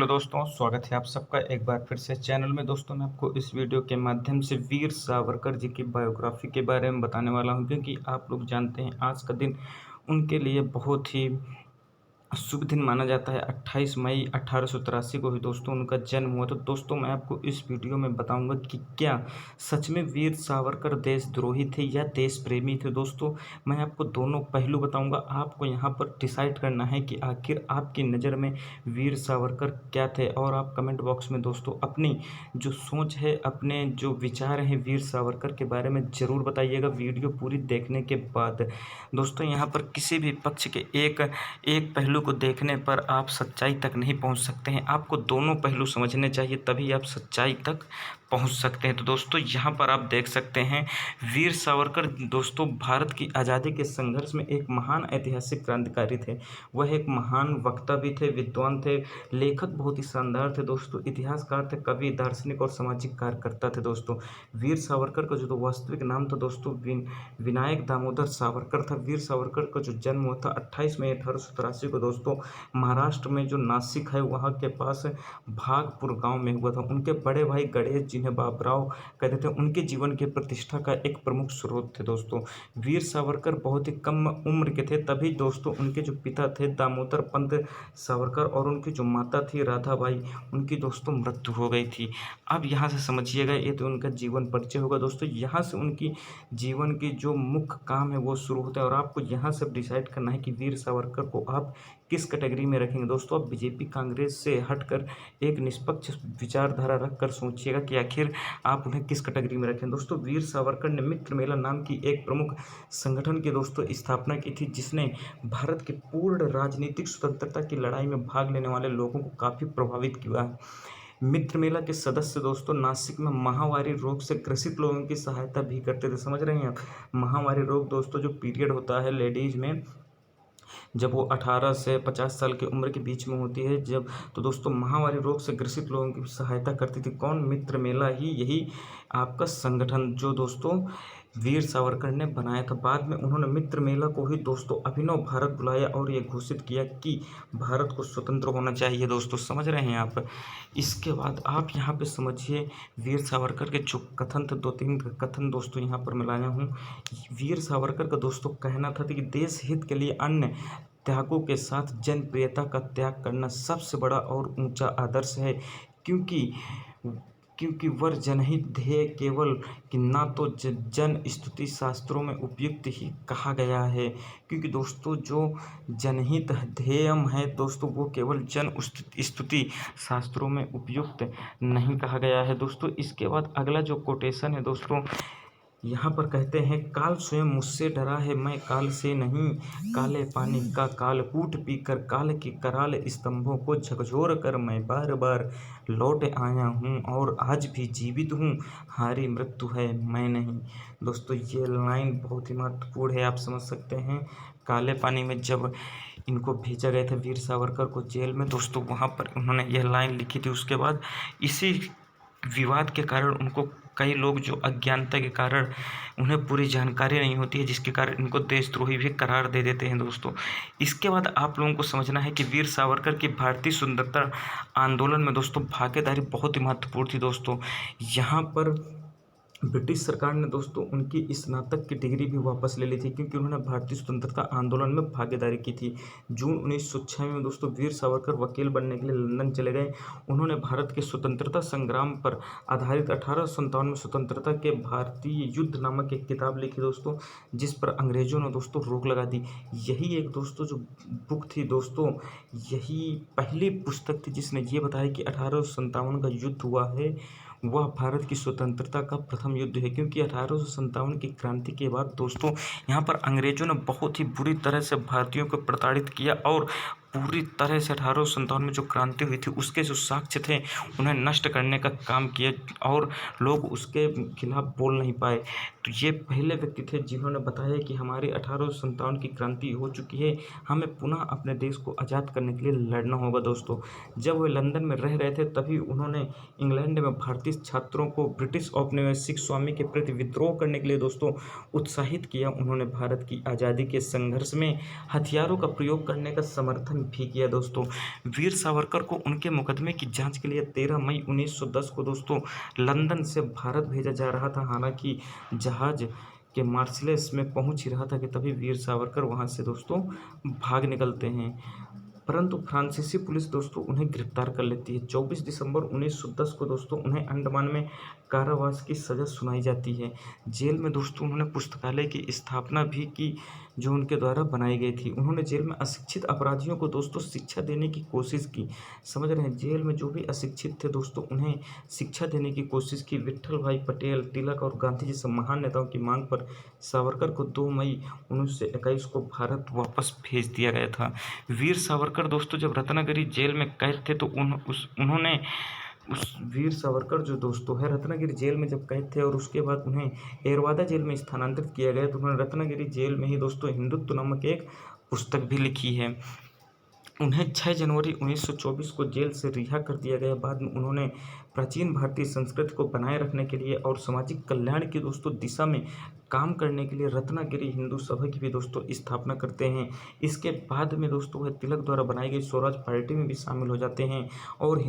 दोस्तों, स्वागत है आप सबका एक बार फिर से चैनल में। दोस्तों मैं आपको इस वीडियो के माध्यम से वीर सावरकर जी की बायोग्राफी के बारे में बताने वाला हूं, क्योंकि आप लोग जानते हैं आज का दिन उनके लिए बहुत ही शुभ दिन माना जाता है। 28 मई 1883 को ही दोस्तों उनका जन्म हुआ। तो दोस्तों मैं आपको इस वीडियो में बताऊंगा कि क्या सच में वीर सावरकर देशद्रोही थे या देश प्रेमी थे। दोस्तों मैं आपको दोनों पहलू बताऊंगा। आपको यहाँ पर डिसाइड करना है कि आखिर आपकी नज़र में वीर सावरकर क्या थे, और आप कमेंट बॉक्स में दोस्तों अपनी जो सोच है, अपने जो विचार हैं वीर सावरकर के बारे में ज़रूर बताइएगा वीडियो पूरी देखने के बाद। दोस्तों यहाँ पर किसी भी पक्ष के एक पहलू को देखने पर आप सच्चाई तक नहीं पहुंच सकते हैं। आपको दोनों पहलू समझने चाहिए, तभी आप सच्चाई तक पहुंच सकते हैं। तो दोस्तों यहाँ पर आप देख सकते हैं वीर सावरकर दोस्तों भारत की आज़ादी के संघर्ष में एक महान ऐतिहासिक क्रांतिकारी थे। वह एक महान वक्ता भी थे, विद्वान थे, लेखक बहुत ही शानदार थे दोस्तों, इतिहासकार थे, कवि, दार्शनिक और सामाजिक कार्यकर्ता थे। दोस्तों वीर सावरकर का जो वास्तविक नाम था दोस्तों विनायक दामोदर सावरकर था। वीर सावरकर का जो जन्म हुआ था 28 मई 1883 को दोस्तों महाराष्ट्र में जो नासिक है वहाँ के पास भागपुर गांव में हुआ था। उनके बड़े भाई गणेश जिन्हें बाबूराव कहते थे, उनके जीवन की प्रतिष्ठा का एक प्रमुख स्रोत थे। दोस्तों वीर सावरकर बहुत ही कम उम्र के थे, तभी दोस्तों उनके जो पिता थे दामोदर पंत सावरकर और उनकी जो माता थी राधाबाई, उनकी दोस्तों मृत्यु हो गई थी। अब यहाँ से समझिएगा, ये तो उनका जीवन परिचय होगा। दोस्तों यहाँ से उनकी जीवन की जो मुख्य काम है वो शुरू होता है, और आपको यहाँ से डिसाइड करना है कि वीर सावरकर को आप किस कैटेगरी में रखेंगे। दोस्तों आप बीजेपी कांग्रेस से हटकर एक निष्पक्ष विचारधारा रखकर सोचिएगा कि आखिर आप उन्हें किस कैटेगरी में रखें। दोस्तों वीर सावरकर ने मित्र मेला नाम की एक प्रमुख संगठन की दोस्तों स्थापना की थी, जिसने भारत की पूर्ण राजनीतिक स्वतंत्रता की लड़ाई में भाग लेने वाले लोगों को काफ़ी प्रभावित किया है। मित्र मेला के सदस्य दोस्तों नासिक में माहवारी रोग से ग्रसित लोगों की सहायता भी करते थे। समझ रहे हैं आप, माहवारी रोग दोस्तों जो पीरियड होता है लेडीज में, जब वो 18 से 50 साल की उम्र के बीच में होती है, जब तो दोस्तों माहवारी रोग से ग्रसित लोगों की सहायता करती थी कौन? मित्र मेला ही, यही आपका संगठन जो दोस्तों वीर सावरकर ने बनाया था। बाद में उन्होंने मित्र मेला को ही दोस्तों अभिनव भारत बुलाया और ये घोषित किया कि भारत को स्वतंत्र होना चाहिए। दोस्तों समझ रहे हैं आप। इसके बाद आप यहाँ पे समझिए वीर सावरकर के जो कथन थे, 2-3 कथन दोस्तों यहाँ पर मैं लाया हूँ। वीर सावरकर का दोस्तों कहना था कि देश हित के लिए अन्य त्यागों के साथ जनप्रियता का त्याग करना सबसे बड़ा और ऊंचा आदर्श है, क्योंकि वर जनहित ध्येय केवल कि ना तो जन स्तुति शास्त्रों में उपयुक्त ही कहा गया है, क्योंकि दोस्तों जो जनहित ध्येय है दोस्तों वो केवल जन स्तुति शास्त्रों में उपयुक्त नहीं कहा गया है। दोस्तों इसके बाद अगला जो कोटेशन है दोस्तों, यहाँ पर कहते हैं काल स्वयं मुझसे डरा है, मैं काल से नहीं। काले पानी का काल कूट पीकर काल की कराल स्तंभों को झकझोर कर मैं बार बार लौट आया हूँ और आज भी जीवित हूँ, हारी मृत्यु है मैं नहीं। दोस्तों ये लाइन बहुत ही महत्वपूर्ण है, आप समझ सकते हैं। काले पानी में जब इनको भेजा गया था वीर सावरकर को जेल में दोस्तों, वहाँ पर उन्होंने यह लाइन लिखी थी। उसके बाद इसी विवाद के कारण उनको कई लोग जो अज्ञानता के कारण उन्हें पूरी जानकारी नहीं होती है, जिसके कारण इनको देशद्रोही भी करार दे देते हैं। दोस्तों इसके बाद आप लोगों को समझना है कि वीर सावरकर की भारतीय स्वतंत्रता आंदोलन में दोस्तों भागीदारी बहुत ही महत्वपूर्ण थी। दोस्तों यहाँ पर ब्रिटिश सरकार ने दोस्तों उनकी स्नातक की डिग्री भी वापस ले ली थी, क्योंकि उन्होंने भारतीय स्वतंत्रता आंदोलन में भागीदारी की थी। जून 1906 में दोस्तों वीर सावरकर वकील बनने के लिए लंदन चले गए। उन्होंने भारत के स्वतंत्रता संग्राम पर आधारित 1857 में स्वतंत्रता के भारतीय युद्ध नामक एक किताब लिखी दोस्तों, जिस पर अंग्रेजों ने दोस्तों रोक लगा दी। यही एक दोस्तों जो बुक थी दोस्तों, यही पहली पुस्तक थी जिसने ये बताया कि 1857 का युद्ध हुआ है वह भारत की स्वतंत्रता का प्रथम युद्ध है, क्योंकि 1857 की क्रांति के बाद दोस्तों यहाँ पर अंग्रेजों ने बहुत ही बुरी तरह से भारतीयों को प्रताड़ित किया और पूरी तरह से 1857 में जो क्रांति हुई थी उसके जो साक्ष्य थे उन्हें नष्ट करने का काम किया और लोग उसके खिलाफ बोल नहीं पाए। तो ये पहले व्यक्ति थे जिन्होंने बताया कि हमारी 1857 की क्रांति हो चुकी है, हमें पुनः अपने देश को आज़ाद करने के लिए लड़ना होगा। दोस्तों जब वे लंदन में रह रहे थे तभी उन्होंने इंग्लैंड में भारतीय छात्रों को ब्रिटिश औपनिवेशिक स्वामी के प्रति विद्रोह करने के लिए दोस्तों उत्साहित किया। उन्होंने भारत की आज़ादी के संघर्ष में हथियारों का प्रयोग करने का समर्थन भी किया दोस्तों। वीर सावरकर को उनके मुकदमे की जांच के लिए 13 मई 1910 को दोस्तों लंदन से भारत भेजा जा रहा था। हालांकि जहाज के मार्सेल्स में पहुंच ही रहा था कि तभी वीर सावरकर वहां से दोस्तों भाग निकलते हैं, परंतु फ्रांसीसी पुलिस दोस्तों उन्हें गिरफ्तार कर लेती है। 24 दिसंबर 1910 को दोस्तों उन्हें अंडमान में कारावास की सज़ा सुनाई जाती है। जेल में दोस्तों उन्होंने पुस्तकालय की स्थापना भी की, जो उनके द्वारा बनाई गई थी। उन्होंने जेल में अशिक्षित अपराधियों को दोस्तों शिक्षा देने की कोशिश की। समझ रहे हैं, जेल में जो भी अशिक्षित थे दोस्तों उन्हें शिक्षा देने की कोशिश की। विट्ठल भाई पटेल, तिलक और गांधी जैसे महान नेताओं की मांग पर सावरकर को 2 मई 1921 को भारत वापस भेज दिया गया था। वीर सावरकर दोस्तों जब रत्नागिरी जेल में कैद थे तो उन्होंने उस वीर सावरकर जो दोस्तों है रत्नागिरी जेल में जब कैद थे और उसके बाद उन्हें एरवादा जेल में स्थानांतरित किया गया, तो उन्होंने रत्नागिरी जेल में ही दोस्तों हिंदुत्व नामक एक पुस्तक भी लिखी है। उन्हें 6 जनवरी 1924 को जेल से रिहा कर दिया गया। बाद में उन्होंने प्राचीन भारतीय संस्कृति को बनाए रखने के लिए और सामाजिक कल्याण की दोस्तों दिशा में काम करने के लिए रत्नागिरी हिंदू सभा की भी दोस्तों स्थापना करते हैं। इसके बाद में दोस्तों वह तिलक द्वारा बनाई गई स्वराज पार्टी में भी शामिल हो जाते हैं और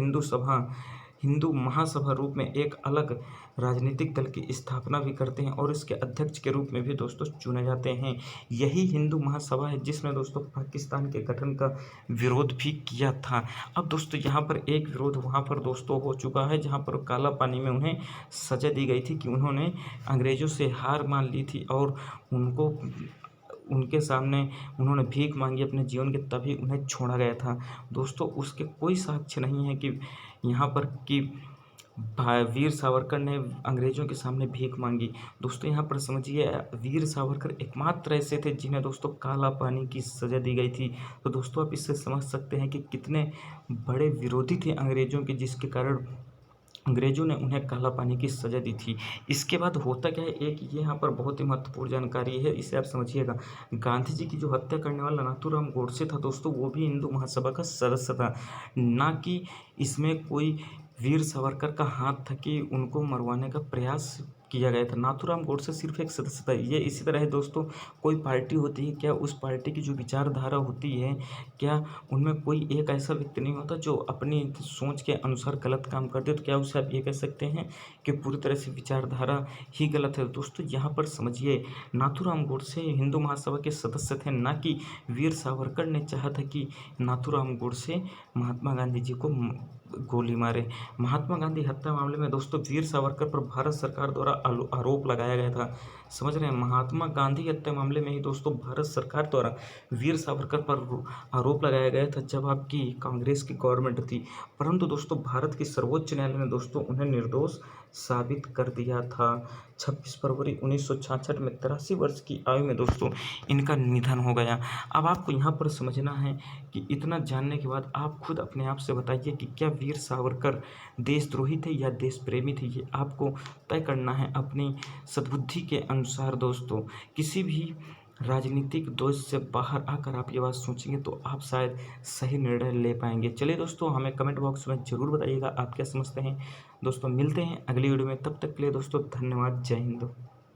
हिंदू महासभा रूप में एक अलग राजनीतिक दल की स्थापना भी करते हैं और इसके अध्यक्ष के रूप में भी दोस्तों चुने जाते हैं। यही हिंदू महासभा है जिसने दोस्तों पाकिस्तान के गठन का विरोध भी किया था। अब दोस्तों यहाँ पर एक विरोध वहाँ पर दोस्तों हो चुका है जहाँ पर काला पानी में उन्हें सजा दी गई थी कि उन्होंने अंग्रेज़ों से हार मान ली थी और उनके सामने उन्होंने भीख मांगी अपने जीवन के, तभी उन्हें छोड़ा गया था। दोस्तों उसके कोई साक्ष्य नहीं है कि यहाँ पर कि वीर सावरकर ने अंग्रेज़ों के सामने भीख मांगी। दोस्तों यहाँ पर समझिए वीर सावरकर एकमात्र ऐसे थे जिन्हें दोस्तों काला पानी की सज़ा दी गई थी। तो दोस्तों आप इससे समझ सकते हैं कि कितने बड़े विरोधी थे अंग्रेज़ों के, जिसके कारण अंग्रेज़ों ने उन्हें काला पानी की सज़ा दी थी। इसके बाद होता क्या है, एक ये यहाँ पर बहुत ही महत्वपूर्ण जानकारी है, इसे आप समझिएगा। गांधी जी की जो हत्या करने वाला नाथूराम गोडसे था दोस्तों, वो भी हिंदू महासभा का सदस्य था। ना कि इसमें कोई वीर सावरकर का हाथ था कि उनको मरवाने का प्रयास किया गया था। नाथूराम गोडसे सिर्फ एक सदस्य था। ये इसी तरह है दोस्तों, कोई पार्टी होती है, क्या उस पार्टी की जो विचारधारा होती है, क्या उनमें कोई एक ऐसा व्यक्ति नहीं होता जो अपनी सोच के अनुसार गलत काम करते, तो क्या उसे आप ये कह सकते हैं कि पूरी तरह से विचारधारा ही गलत है। दोस्तों यहाँ पर समझिए, नाथूराम गोडसे हिंदू महासभा के सदस्य थे, ना कि वीर सावरकर ने चाहा था कि नाथूराम गोडसे महात्मा गांधी जी को गोली मारे। महात्मा गांधी हत्या मामले में दोस्तों वीर सावरकर पर भारत सरकार द्वारा आरोप लगाया गया था। समझ रहे हैं, महात्मा गांधी हत्या मामले में ही दोस्तों भारत सरकार द्वारा वीर सावरकर पर आरोप लगाया गया था जब आपकी कांग्रेस की गवर्नमेंट थी। परंतु दोस्तों भारत की सर्वोच्च न्यायालय ने दोस्तों उन्हें निर्दोष साबित कर दिया था। 26 फरवरी 1966 में 83 वर्ष की आयु में दोस्तों इनका निधन हो गया। अब आपको यहाँ पर समझना है कि इतना जानने के बाद आप खुद अपने आप से बताइए कि क्या वीर सावरकर देशद्रोही थे या देश प्रेमी थे। ये आपको तय करना है अपनी सद्बुद्धि के अनुसार। दोस्तों किसी भी राजनीतिक दोष से बाहर आकर आप ये बात सोचेंगे तो आप शायद सही निर्णय ले पाएंगे। चलिए दोस्तों, हमें कमेंट बॉक्स में ज़रूर बताइएगा आप क्या समझते हैं। दोस्तों मिलते हैं अगली वीडियो में, तब तक के लिए दोस्तों धन्यवाद। जय हिंद।